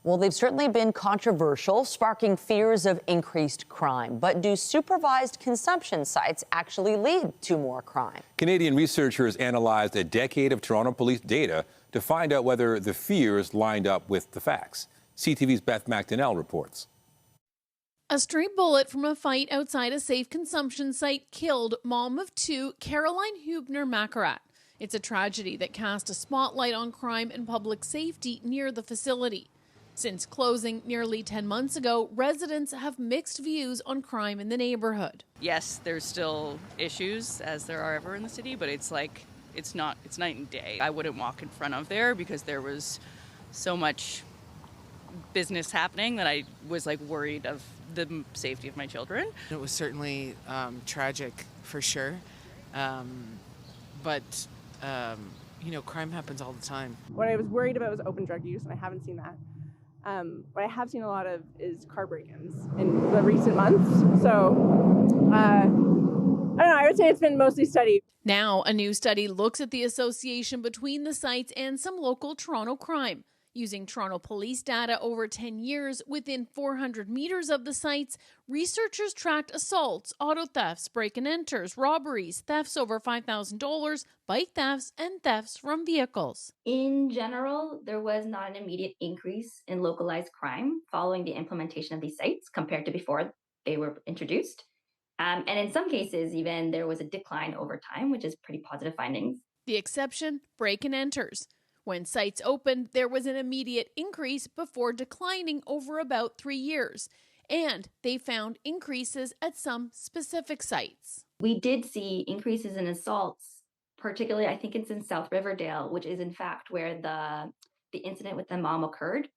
Well, they've certainly been controversial, sparking fears of increased crime. But do supervised consumption sites actually lead to more crime? Canadian researchers analyzed a decade of Toronto police data to find out whether the fears lined up with the facts. CTV's Beth Macdonell reports. A stray bullet from a fight outside a safe consumption site killed mom of two, Caroline Hubner-Macarat. It's a tragedy that cast a spotlight on crime and public safety near the facility. Since closing nearly 10 months ago, residents have mixed views on crime in the neighborhood. Yes, there's still issues, as there are ever in the city, but it's night and day. I wouldn't walk in front of there because there was so much business happening that I was worried of the safety of my children. It was certainly tragic for sure, but crime happens all the time. What I was worried about was open drug use, and I haven't seen that. What I have seen a lot of is car break-ins in the recent months. So, I don't know, I would say it's been mostly steady. Now, a new study looks at the association between the sites and some local Toronto crime. Using Toronto police data over 10 years within 400 meters of the sites, researchers tracked assaults, auto thefts, break-and-enters, robberies, thefts over $5,000, bike thefts, and thefts from vehicles. In general, there was not an immediate increase in localized crime following the implementation of these sites compared to before they were introduced. And in some cases, even there was a decline over time, which is pretty positive findings. The exception, break-and-enters. When sites opened, there was an immediate increase before declining over about 3 years. And they found increases at some specific sites. We did see increases in assaults, particularly I think it's in South Riverdale, which is in fact where the incident with the mom occurred.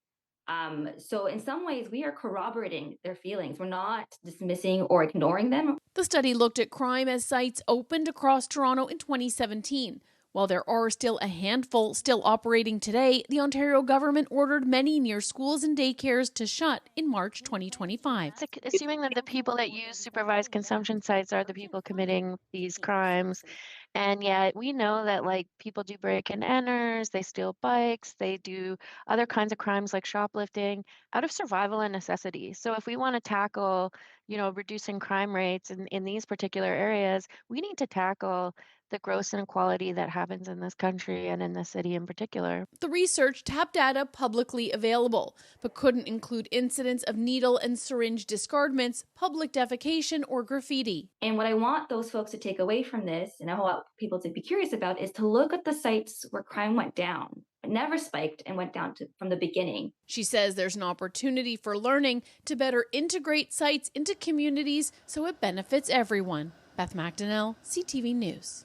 So in some ways, we are corroborating their feelings. We're not dismissing or ignoring them. The study looked at crime as sites opened across Toronto in 2017. While there are still a handful still operating today, the Ontario government ordered many near schools and daycares to shut in March 2025. Assuming that the people that use supervised consumption sites are the people committing these crimes. And yet we know that people do break and enters, they steal bikes, they do other kinds of crimes like shoplifting out of survival and necessity. So if we want to tackle, reducing crime rates in these particular areas, we need to tackle the gross inequality that happens in this country and in this city in particular. The research tapped data publicly available, but couldn't include incidents of needle and syringe discardments, public defecation, or graffiti. And what I want those folks to take away from this, and I want people to be curious about, is to look at the sites where crime went down. It never spiked and went down from the beginning. She says there's an opportunity for learning to better integrate sites into communities so it benefits everyone. Beth Macdonell, CTV News.